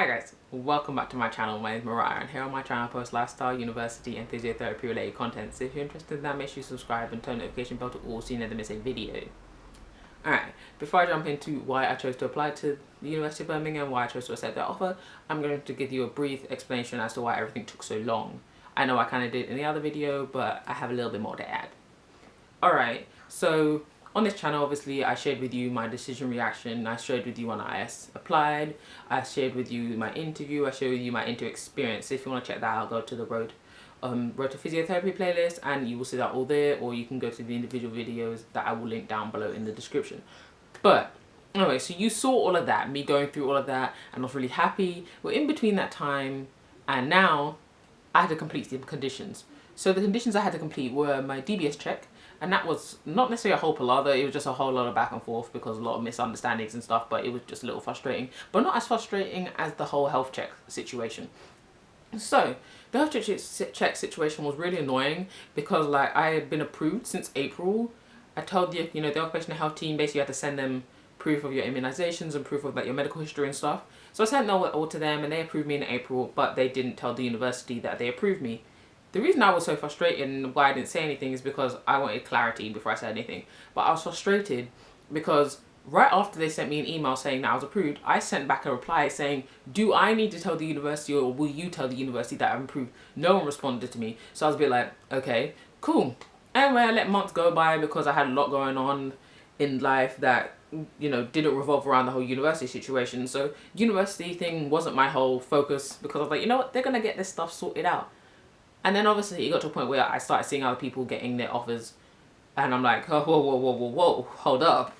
Hi guys, welcome back to my channel. My name is Mariah and here on my channel I post lifestyle, university and physiotherapy related content. So if you're interested in that, make sure you subscribe and turn the notification bell to all so you never miss a video. Alright, before I jump into why I chose to apply to the University of Birmingham, why I chose to accept that offer, I'm going to give you a brief explanation as to why everything took so long. I know I kind of did in the other video, but I have a little bit more to add. Alright, so on this channel, obviously, I shared with you my decision reaction. I shared with you when I applied. I shared with you my interview. I shared with you my interview experience. So if you want to check that out, go to the Road to Physiotherapy playlist and you will see that all there, or you can go to the individual videos that I will link down below in the description. But anyway, so you saw all of that, me going through all of that, and I was really happy. Well, in between that time and now, I had to complete the conditions. So the conditions I had to complete were my DBS check, and that was not necessarily a whole palaver, it was just a whole lot of back and forth because a lot of misunderstandings and stuff, but it was just a little frustrating. But not as frustrating as the whole health check situation. So, the health check situation was really annoying because like I had been approved since April. I told the occupational health team basically had to send them proof of your immunizations and proof of like your medical history and stuff. So I sent all to them and they approved me in April, but they didn't tell the university that they approved me. The reason I was so frustrated and why I didn't say anything is because I wanted clarity before I said anything. But I was frustrated because right after they sent me an email saying that I was approved, I sent back a reply saying, do I need to tell the university or will you tell the university that I'm approved? No one responded to me. So I was a bit like, okay, cool. Anyway, I let months go by because I had a lot going on in life that, didn't revolve around the whole university situation. So university thing wasn't my whole focus because I was like, you know what, they're going to get this stuff sorted out. And then obviously it got to a point where I started seeing other people getting their offers and I'm like, oh, whoa, hold up.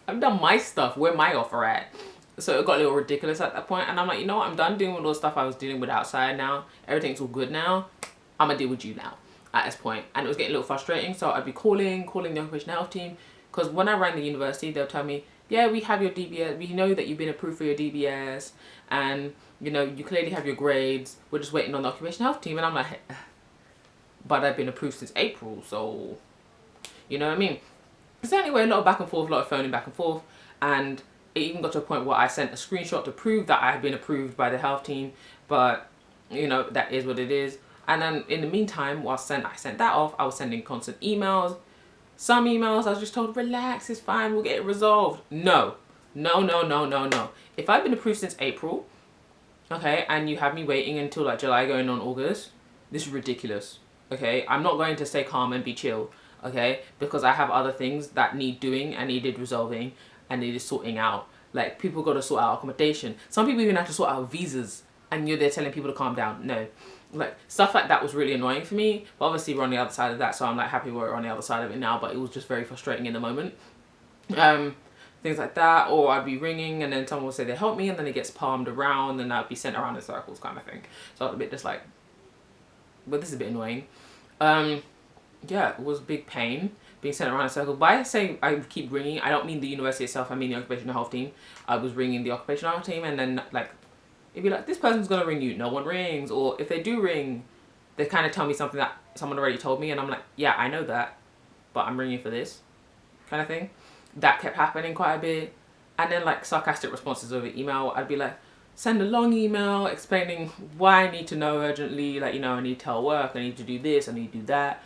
I've done my stuff, where my offer at? So it got a little ridiculous at that point and I'm like, you know what, I'm done dealing with all the stuff I was dealing with outside now. Everything's all good now. I'm gonna deal with you now at this point. And it was getting a little frustrating, so I'd be calling the occupational health team because when I rang the university, they'll tell me, yeah, we have your DBS, we know that you've been approved for your DBS and you clearly have your grades, we're just waiting on the occupational health team. And I'm like, but I've been approved since April, so you know what I mean. So anyway, a lot of back and forth, a lot of phoning back and forth, and it even got to a point where I sent a screenshot to prove that I had been approved by the health team, but that is what it is. And then in the meantime, whilst I sent that off, I was sending constant emails. Some emails I was just told, relax, it's fine, we'll get it resolved. No. If I've been approved since April, okay, and you have me waiting until like July going on August, this is ridiculous, okay? I'm not going to stay calm and be chill, okay? Because I have other things that need doing and needed resolving and needed sorting out. Like, people got to sort out accommodation. Some people even have to sort out visas and you're there telling people to calm down. No. Like, stuff like that was really annoying for me, but obviously we're on the other side of that, so I'm like happy we're on the other side of it now, but it was just very frustrating in the moment. Things like that, or I'd be ringing and then someone would say they help me and then it gets palmed around and I'd be sent around in circles kind of thing. So I was a bit just like, well, this is a bit annoying. Yeah, it was a big pain being sent around in circles. By saying I keep ringing, I don't mean the university itself, I mean the occupational health team. I was ringing the occupational health team and then like, it'd be like, this person's gonna ring you, no one rings. Or if they do ring, they kind of tell me something that someone already told me and I'm like, yeah, I know that, but I'm ringing for this kind of thing. That kept happening quite a bit. And then like sarcastic responses over email, I'd be like, send a long email explaining why I need to know urgently, like, I need to tell work, I need to do this, I need to do that.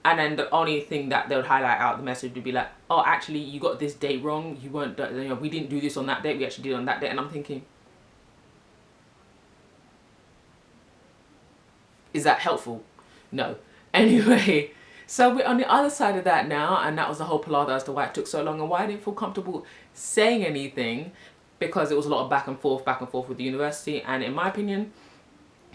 And then the only thing that they would highlight out the message would be like, oh, actually you got this date wrong, you weren't, we didn't do this on that date, we actually did it on that date. And I'm thinking, is that helpful? No. Anyway, so we're on the other side of that now, and that was the whole palaver as to why it took so long and why I didn't feel comfortable saying anything, because it was a lot of back and forth with the university. And in my opinion,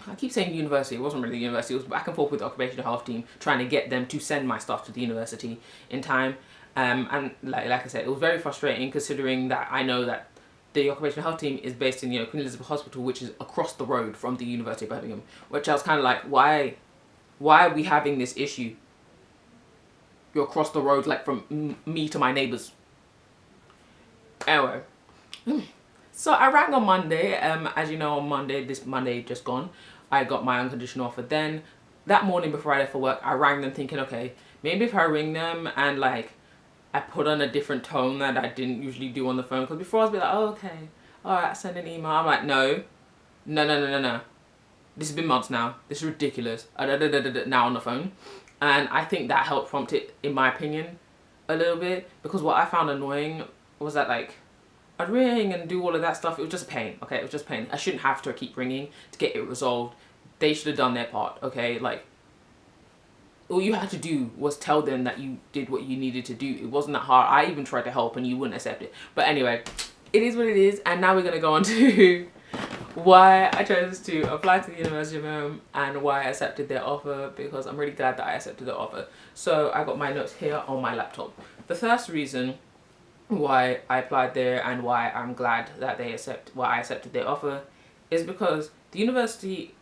I keep saying university, it wasn't really the university, it was back and forth with the occupational health team trying to get them to send my stuff to the university in time. And like I said, it was very frustrating considering that I know that the occupational health team is based in Queen Elizabeth Hospital, which is across the road from the University of Birmingham, which I was kind of like, why are we having this issue? You're across the road, like from me to my neighbours. Anyway, so I rang on Monday. As you know, on Monday, this Monday just gone, I got my unconditional offer. Then that morning before I left for work, I rang them thinking, okay, maybe if I ring them and like I put on a different tone that I didn't usually do on the phone, because before I was like, oh, okay, all right, send an email. I'm like, no. This has been months now. This is ridiculous. Now on the phone. And I think that helped prompt it, in my opinion, a little bit. Because what I found annoying was that, like, I'd ring and do all of that stuff. It was just pain, okay? It was just pain. I shouldn't have to keep ringing to get it resolved. They should have done their part, okay? Like, all you had to do was tell them that you did what you needed to do. It wasn't that hard. I even tried to help and you wouldn't accept it. But anyway, it is what it is. And now we're going to go on to why I chose to apply to the University of Birmingham and why I accepted their offer, because I'm really glad that I accepted the offer. So I got my notes here on my laptop. The first reason why I applied there and why I'm glad that I accepted their offer is because the university,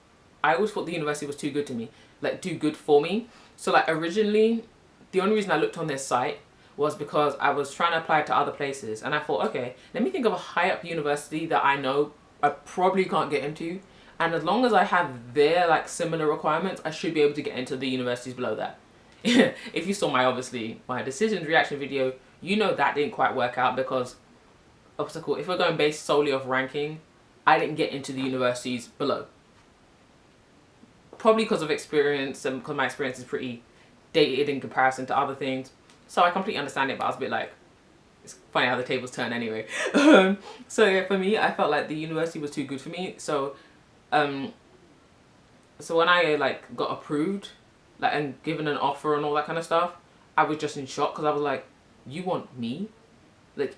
I always thought the university was too good to me, like too good for me. So like originally, the only reason I looked on their site was because I was trying to apply to other places and I thought, okay, let me think of a high up university that I know I probably can't get into, and as long as I have their like similar requirements, I should be able to get into the universities below that. If you saw my decisions reaction video, you know that didn't quite work out because obstacle, if we're going based solely off ranking, I didn't get into the universities below. Probably because of experience and because my experience is pretty dated in comparison to other things. So I completely understand it, but I was a bit like, it's funny how the tables turn anyway. So yeah, for me, I felt like the university was too good for me. So so when I like got approved, like and given an offer and all that kind of stuff, I was just in shock because I was like, you want me? Like,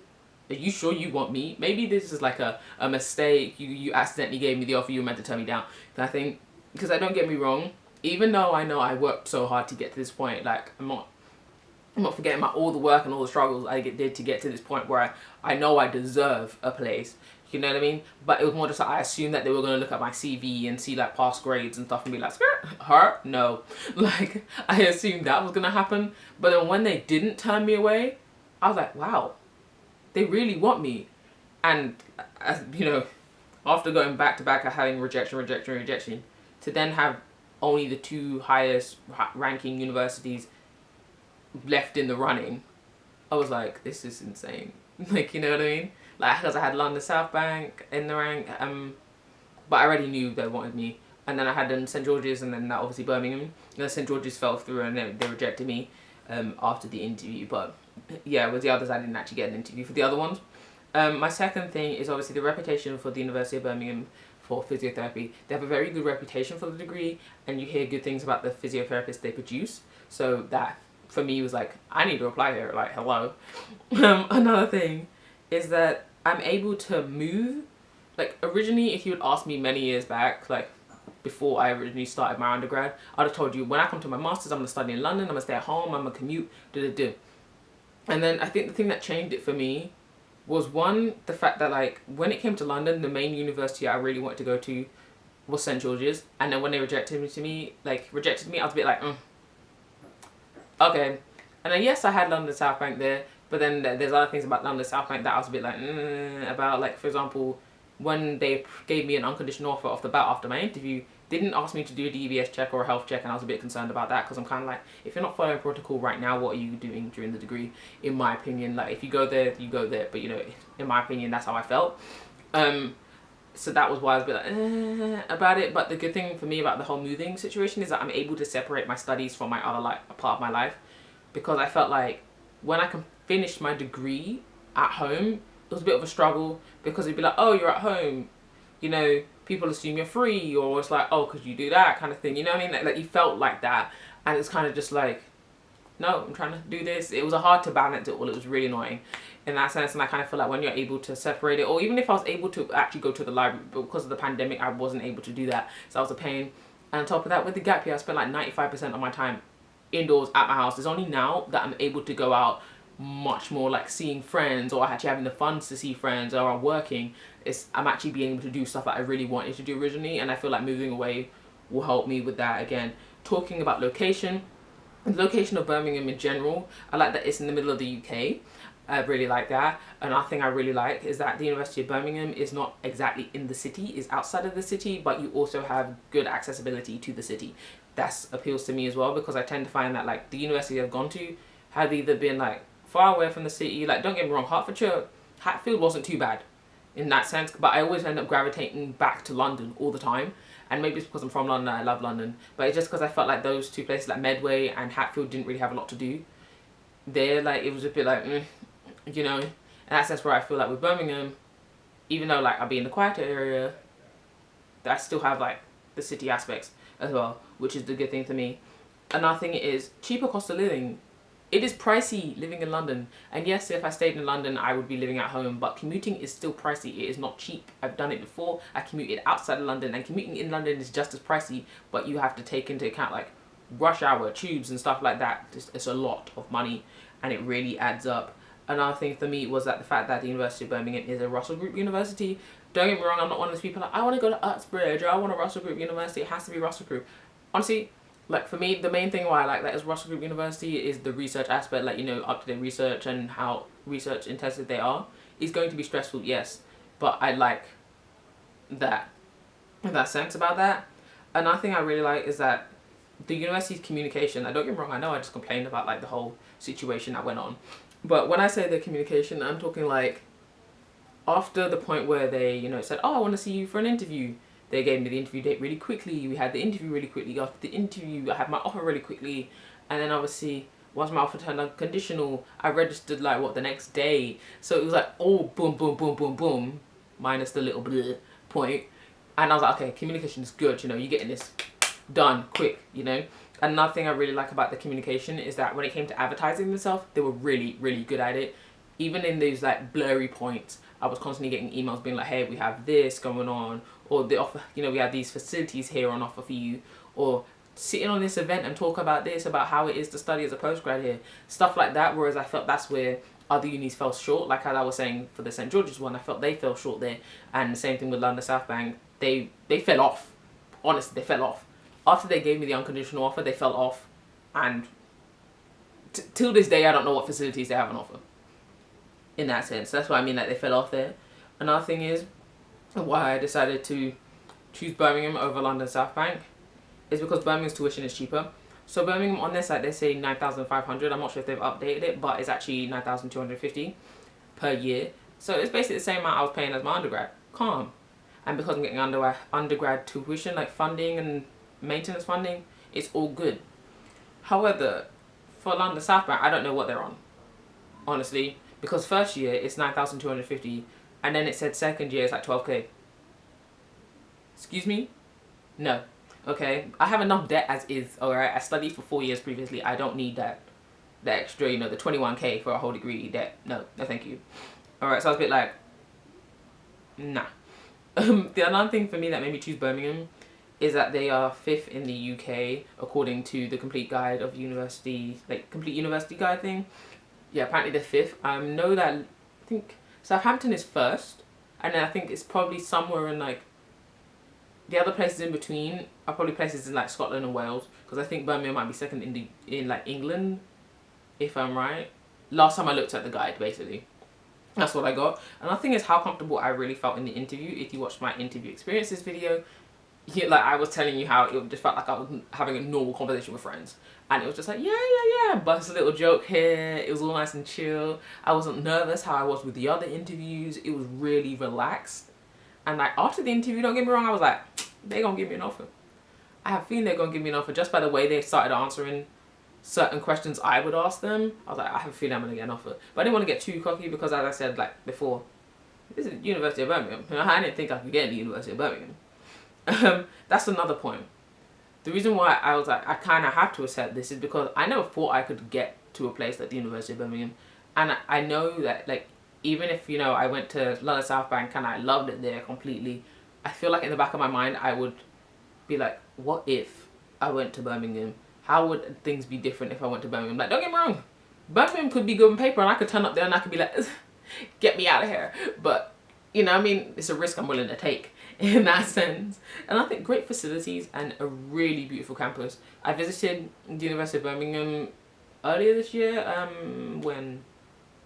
are you sure you want me? Maybe this is like a mistake. You accidentally gave me the offer you were meant to turn me down. And I think, because don't get me wrong, even though I know I worked so hard to get to this point, like I'm not forgetting about all the work and all the struggles I did to get to this point where I know I deserve a place. You know what I mean? But it was more just like I assumed that they were going to look at my CV and see like past grades and stuff and be like, her? No. Like, I assumed that was going to happen. But then when they didn't turn me away, I was like, wow, they really want me. And, you know, after going back to back of having rejection, to then have only the two highest ranking universities left in the running, I was like, this is insane. Like, you know what I mean? Like, because I had London South Bank in the rank, but I already knew they wanted me. And then I had St George's and then obviously Birmingham. And then St George's fell through and they rejected me after the interview. But yeah, with the others, I didn't actually get an interview for the other ones. My second thing is obviously the reputation for the University of Birmingham for physiotherapy. They have a very good reputation for the degree, and you hear good things about the physiotherapists they produce. So that, for me, was like, I need to apply here, like, hello. Another thing is that I'm able to move. Like, originally, if you had asked me many years back, like, before I originally started my undergrad, I'd have told you, when I come to my master's, I'm going to study in London, I'm going to stay at home, I'm going to commute, And then I think the thing that changed it for me was, one, the fact that, like, when it came to London, the main university I really wanted to go to was St George's. And then when they rejected me, I was a bit like, okay. And then, yes, I had London South Bank there, but then there's other things about London South Bank that I was a bit like, about. Like, for example, when they gave me an unconditional offer off the bat after my interview, they didn't ask me to do a DBS check or a health check, and I was a bit concerned about that, because I'm kind of like, if you're not following protocol right now, what are you doing during the degree? In my opinion, like, if you go there, you go there, but, you know, in my opinion, that's how I felt. So that was why I was a bit like, about it. But the good thing for me about the whole moving situation is that I'm able to separate my studies from my other part of my life, because I felt like when I can finish my degree at home, it was a bit of a struggle, because it'd be like, oh, you're at home, you know, people assume you're free, or it's like, oh, could you do that kind of thing, you know what I mean? Like you felt like that, and it's kind of just like, no, I'm trying to do this. It was hard to balance it all. It was really annoying in that sense, and I kind of feel like when you're able to separate it, or even if I was able to actually go to the library, but because of the pandemic, I wasn't able to do that, so that was a pain. And on top of that, with the gap year, I spent like 95% of my time indoors at my house. It's only now that I'm able to go out much more, like seeing friends, or actually having the funds to see friends, or I'm working. I'm actually being able to do stuff that I really wanted to do originally, and I feel like moving away will help me with that. Again, talking about location, the location of Birmingham in general, I like that it's in the middle of the UK. I really like that. Another thing I really like is that the University of Birmingham is not exactly in the city, it's outside of the city, but you also have good accessibility to the city. That appeals to me as well, because I tend to find that like the universities I've gone to have either been like far away from the city. Like, don't get me wrong, Hatfield wasn't too bad. in that sense, but I always end up gravitating back to London all the time. And maybe it's because I'm from London, I love London, but it's just because I felt like those two places, like Medway and Hatfield, didn't really have a lot to do there. Like, it was a bit like, you know, and that's where I feel like with Birmingham, even though like I'll be in the quieter area, I still have like the city aspects as well, which is the good thing for me. Another thing is cheaper cost of living. It is pricey living in London, and yes, if I stayed in London I would be living at home, but commuting is still pricey. It is not cheap. I've done it before. I commuted outside of London, and commuting in London is just as pricey, but you have to take into account like rush hour, tubes and stuff like that. It's a lot of money, and it really adds up. Another thing for me was that the fact that the University of Birmingham is a Russell Group university. Don't get me wrong, I'm not one of those people like, I want to go to Uxbridge, or I want a Russell Group university, it has to be Russell Group. Honestly, like for me, the main thing why I like that is Russell Group University is the research aspect, like, you know, up-to-date research and how research intensive they are. It's going to be stressful, yes, but I like that sense about that. Another thing I really like is that the university's communication, I don't get me wrong, I know I just complained about like the whole situation that went on, but when I say the communication, I'm talking like after the point where they, you know, said, oh, I want to see you for an interview. They gave me the interview date really quickly. We had the interview really quickly. After the interview, I had my offer really quickly. And then obviously, once my offer turned unconditional, I registered like, what, the next day. So it was like, oh, boom, boom, boom, boom, boom, minus the little bleh point. And I was like, okay, communication is good. You know, you're getting this done quick, you know. Another thing I really like about the communication is that when it came to advertising themselves, they were really, really good at it. Even in those like blurry points, I was constantly getting emails being like, hey, we have this going on, or the offer, you know, we have these facilities here on offer for you, or sitting on this event and talk about this, about how it is to study as a postgrad here, stuff like that. Whereas I felt that's where other unis fell short. Like as I was saying for the St George's one, I felt they fell short there, and the same thing with London South Bank. They fell off. Honestly, they fell off. After they gave me the unconditional offer, they fell off, and till this day, I don't know what facilities they have on offer. In that sense, that's why I mean that they fell off there. Another thing is why I decided to choose Birmingham over London South Bank is because Birmingham's tuition is cheaper. So Birmingham on their site they say 9,500. I'm not sure if they've updated it, but it's actually 9,250 per year. So it's basically the same amount I was paying as my undergrad. Calm. And because I'm getting undergrad tuition, like funding and maintenance funding, it's all good. However, for London South Bank, I don't know what they're on, honestly. Because first year it's 9,250, and then it said second year it's like 12k. Excuse me? No. Okay, I have enough debt as is. Alright, I studied for 4 years previously. I don't need that extra, you know, the 21k for a whole degree debt. No thank you. Alright, so I was a bit like, nah. The another thing for me that made me choose Birmingham is that they are 5th in the UK according to the complete guide of university, like complete university guide thing. Yeah, apparently they're 5th. I know that, I think Southampton is 1st, and then I think it's probably somewhere in like, the other places in between are probably places in like Scotland and Wales, because I think Birmingham might be 2nd in like England, if I'm right. Last time I looked at the guide, basically. That's what I got. Another thing is how comfortable I really felt in the interview. If you watched my interview experiences video, like I was telling you how it just felt like I was having a normal conversation with friends. And it was just like, yeah, bust a little joke here. It was all nice and chill. I wasn't nervous how I was with the other interviews. It was really relaxed. And like after the interview, don't get me wrong, I was like, they're gonna give me an offer. I have a feeling they're gonna give me an offer just by the way they started answering certain questions I would ask them. I was like, I have a feeling I'm gonna get an offer. But I didn't want to get too cocky because, as I said like before, this is the University of Birmingham. I didn't think I could get in the University of Birmingham. That's another point. The reason why I was like, I kind of have to accept this is because I never thought I could get to a place like the University of Birmingham. And I know that, like, even if, you know, I went to London South Bank and I loved it there completely, I feel like in the back of my mind, I would be like, what if I went to Birmingham? How would things be different if I went to Birmingham? Like, don't get me wrong, Birmingham could be good on paper and I could turn up there and I could be like, get me out of here. But, you know, I mean, it's a risk I'm willing to take in that sense. And I think great facilities and a really beautiful campus. I visited the University of Birmingham earlier this year, when,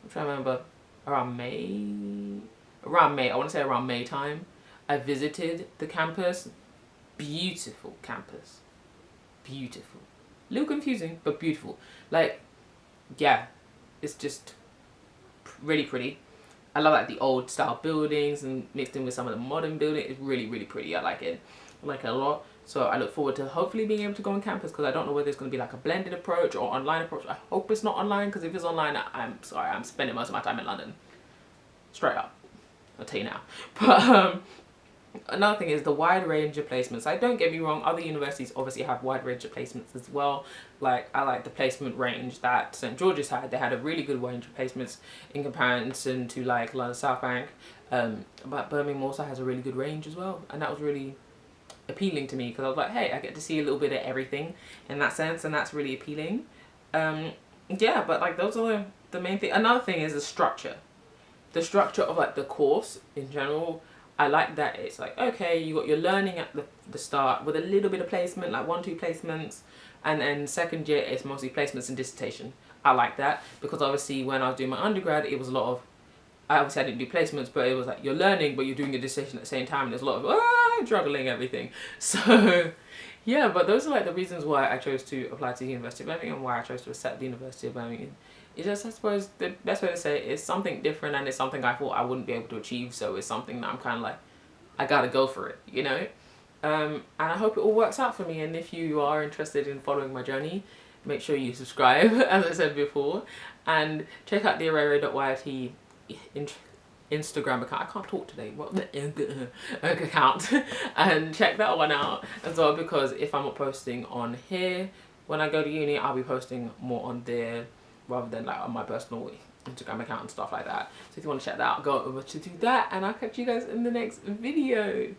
I'm trying to remember, around May, I want to say around May time. I visited the campus. Beautiful campus. Beautiful. A little confusing, but beautiful. Like, yeah, it's just really pretty. I love like the old style buildings and mixed in with some of the modern buildings. It's really, really pretty. I like it. I like it a lot. So I look forward to hopefully being able to go on campus, because I don't know whether it's going to be like a blended approach or online approach. I hope it's not online, because if it's online, I'm sorry, I'm spending most of my time in London. Straight up. I'll tell you now. But another thing is the wide range of placements. Like, don't get me wrong, other universities obviously have wide range of placements as well. Like, I like the placement range that St. George's had. They had a really good range of placements in comparison to like London South Bank. But Birmingham also has a really good range as well, and that was really appealing to me, because I was like, hey, I get to see a little bit of everything in that sense, and that's really appealing. Yeah, but like those are the main thing. Another thing is the structure of like the course in general. I like that it's like, okay, you got your learning at the start with a little bit of placement, like 1-2 placements, and then second year it's mostly placements and dissertation. I like that, because obviously when I was doing my undergrad, it was a lot of, I didn't do placements, but it was like you're learning but you're doing your dissertation at the same time, and there's a lot of juggling everything. So yeah, but those are like the reasons why I chose to apply to the University of Birmingham, and why I chose to accept the University of Birmingham. It's just, I suppose, the best way to say it is something different, and it's something I thought I wouldn't be able to achieve, so it's something that I'm kind of like, I gotta go for it, you know? And I hope it all works out for me, and if you are interested in following my journey, make sure you subscribe, as I said before, and check out the arero.yt Instagram account. I can't talk today. What the account? And check that one out as well, because if I'm not posting on here when I go to uni, I'll be posting more on there rather than like on my personal Instagram account and stuff like that. So if you want to check that out, go over to do that, and I'll catch you guys in the next video.